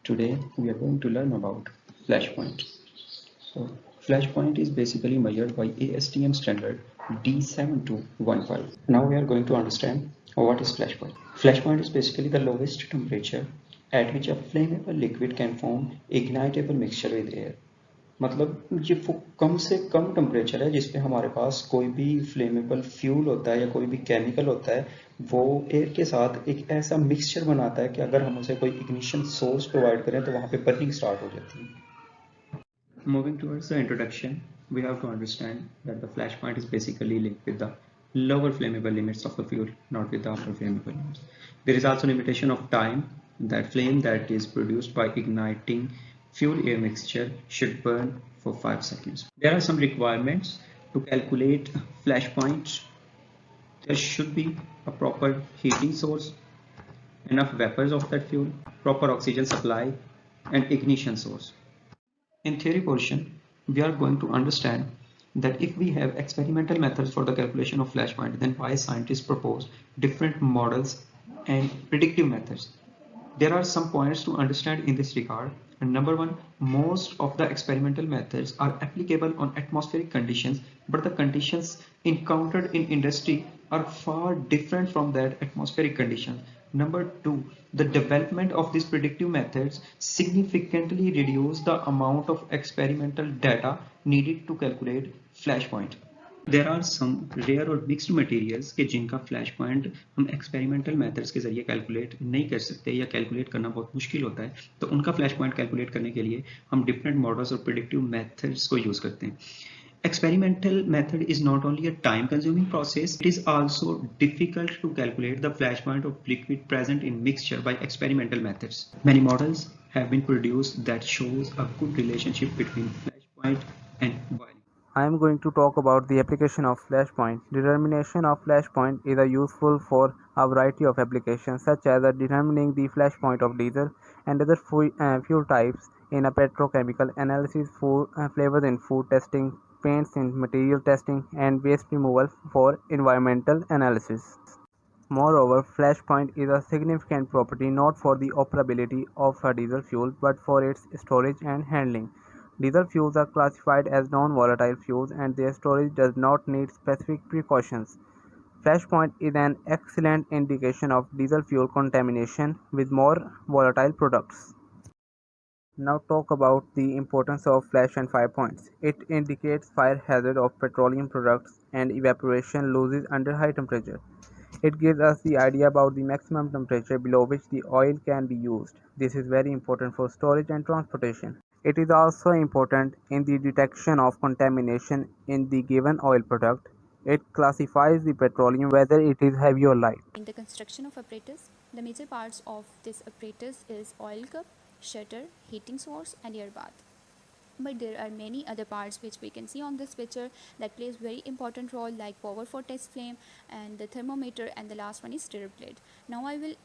Today we are going to learn about flashpoint. So flashpoint is basically measured by ASTM standard D7215. Now we are going to understand what is flashpoint. Flashpoint is basically the lowest temperature at which a flammable liquid can form ignitable mixture with air. मतलब ये वो कम से कम temperature है जिस पे हमारे पास कोई भी फ्लेमेबल फ्यूल होता है या कोई भी केमिकल होता है वो एयर के साथ एक ऐसा मिक्सचर बनाता है कि अगर हम उसे कोई इग्निशन सोर्स प्रोवाइड करें तो वहाँ पे बर्निंग स्टार्ट हो जाती है. Moving towards the introduction, we have to understand that the flash point is basically linked with the lower flammable limits of the fuel, not with the upper flammable limits. There is also limitation of time that flame that is produced by igniting fuel-air mixture should burn for 5 seconds. There are some requirements to calculate flash point. There should be a proper heating source, enough vapors of that fuel, proper oxygen supply, and ignition source. In theory portion, we are going to understand that if we have experimental methods for the calculation of flash point, then why scientists propose different models and predictive methods. There are some points to understand in this regard. And number one, most of the experimental methods are applicable on atmospheric conditions, but the conditions encountered in industry are far different from that atmospheric conditions. Number two, the development of these predictive methods significantly reduce the amount of experimental data needed to calculate flash point. There are some rare और mixed materials के जिनका flash point हम experimental methods के जरिए calculate नहीं कर सकते या कैलकुलेट करना बहुत मुश्किल होता है, तो उनका फ्लैश पॉइंट कैलकुलेट करने के लिए हम डिफरेंट मॉडल्स और प्रिडिक्टिव मेथड्स को यूज करते हैं. Experimental method is not only a time consuming process, it is also difficult to calculate the flash point of liquid present in mixture by experimental methods. Many models have been produced that shows a good relationship between flash point and boiling. I am going to talk about the application of flashpoint. Determination of flashpoint is useful for a variety of applications such as determining the flashpoint of diesel and other fuel types in a petrochemical analysis, flavors in food testing, paints in material testing, and waste removal for environmental analysis. Moreover, flashpoint is a significant property not for the operability of a diesel fuel but for its storage and handling. Diesel fuels are classified as non-volatile fuels and their storage does not need specific precautions. Flashpoint is an excellent indication of diesel fuel contamination with more volatile products. Now talk about the importance of flash and fire points. It indicates fire hazard of petroleum products and evaporation losses under high temperature. It gives us the idea about the maximum temperature below which the oil can be used. This is very important for storage and transportation. It is also important in the detection of contamination in the given oil product. It classifies the petroleum whether it is heavy or light. In the construction of apparatus, the major parts of this apparatus is oil cup, shutter, heating source and air bath. But there are many other parts which we can see on this picture that plays very important role, like power for test flame and the thermometer, and the last one is stirrer plate. Now I will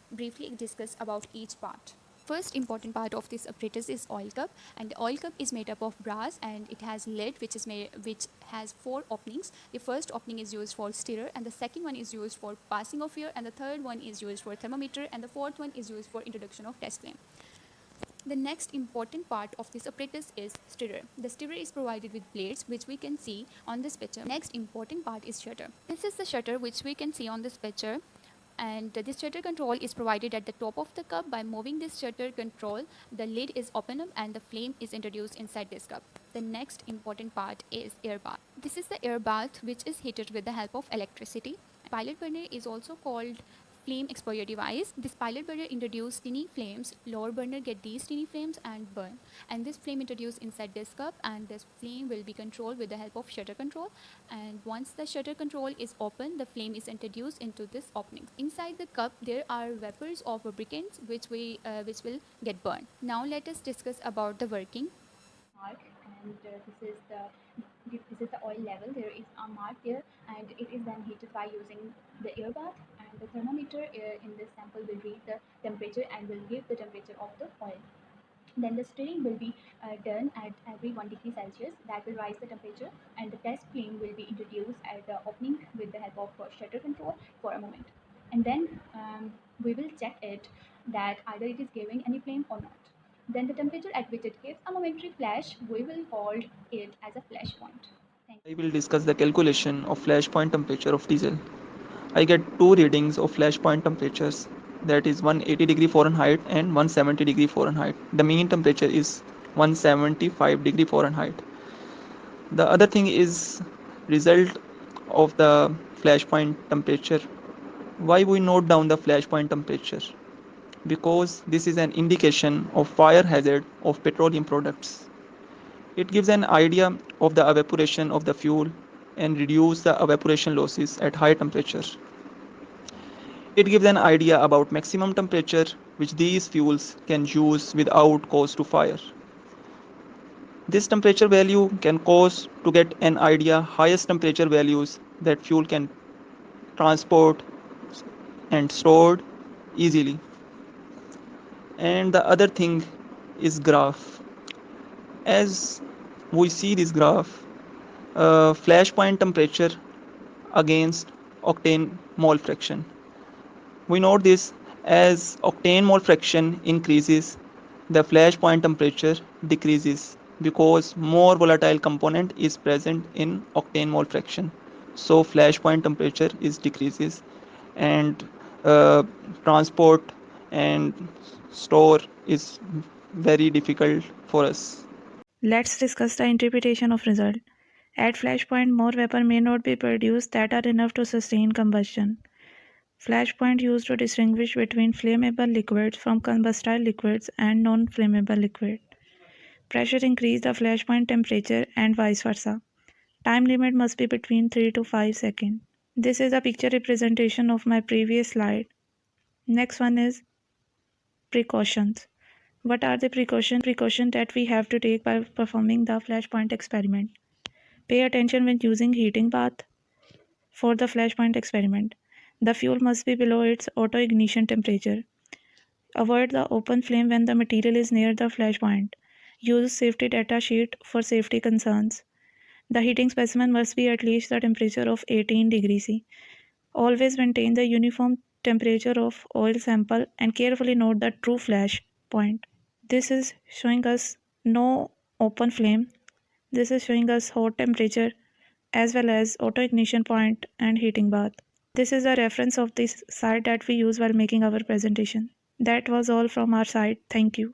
briefly discuss about each part. First important part of this apparatus is oil cup, and the oil cup is made up of brass and it has lid which has 4 openings. The first opening is used for stirrer, and the second one is used for passing of air, and the third one is used for thermometer, and the fourth one is used for introduction of test flame. The next important part of this apparatus is stirrer. The stirrer is provided with blades which we can see on this picture. Next important part is shutter. This is the shutter which we can see on this picture, and this shutter control is provided at the top of the cup. By moving this shutter control, the lid is opened up and the flame is introduced inside this cup. The next important part is air bath. This is the air bath which is heated with the help of electricity. Pilot burner is also called flame exposure device. This pilot burner introduces tiny flames. Lower burner get these tiny flames and burn. And this flame introduced inside this cup, and this flame will be controlled with the help of shutter control. And once the shutter control is open, the flame is introduced into this opening. Inside the cup, there are vapors of lubricants which will get burned. Now let us discuss about the working. Mark, and this is the oil level. There is a mark here, and it is then heated by using the air bath, and the thermometer in this sample will read the temperature and will give the temperature of the oil. Then the stirring will be done at every 1 degree Celsius. That will rise the temperature, and the test flame will be introduced at the opening with the help of shutter control for a moment. And then we will check it that either it is giving any flame or not. Then the temperature at which it gives a momentary flash, we will call it as a flash point. Thank I will discuss the calculation of flash point temperature of diesel. I get two readings of flash point temperatures, that is 180 degree Fahrenheit and 170 degree Fahrenheit. The mean temperature is 175 degree Fahrenheit. The other thing is result of the flash point temperature. Why we note down the flash point temperature? Because this is an indication of fire hazard of petroleum products. It gives an idea of the evaporation of the fuel and reduce the evaporation losses at high temperature. It gives an idea about maximum temperature which these fuels can use without cause to fire. This temperature value can cause to get an idea highest temperature values that fuel can transport and stored easily. And the other thing is graph. As we see this graph, flash point temperature against octane mole fraction. We note this as octane mole fraction increases, the flash point temperature decreases because more volatile component is present in octane mole fraction. So flash point temperature is decreases and uh, transport and store is very difficult for us. Let's discuss the interpretation of result. At flashpoint, more vapor may not be produced that are enough to sustain combustion. Flashpoint used to distinguish between flammable liquids from combustible liquids and non-flammable liquid. Pressure increase the flashpoint temperature and vice versa. Time limit must be between 3 to 5 seconds. This is a picture representation of my previous slide. Next one is precautions. What are the precautions that we have to take by performing the flashpoint experiment? Pay attention when using heating bath for the flashpoint experiment. The fuel must be below its auto ignition temperature. Avoid the open flame when the material is near the flashpoint. Use safety data sheet for safety concerns. The heating specimen must be at least the temperature of 18 degrees C. Always maintain the uniform temperature of oil sample and carefully note the true flash point. This is showing us no open flame. This is showing us hot temperature as well as auto ignition point and heating bath. This is a reference of this site that we use while making our presentation. That was all from our side. Thank you.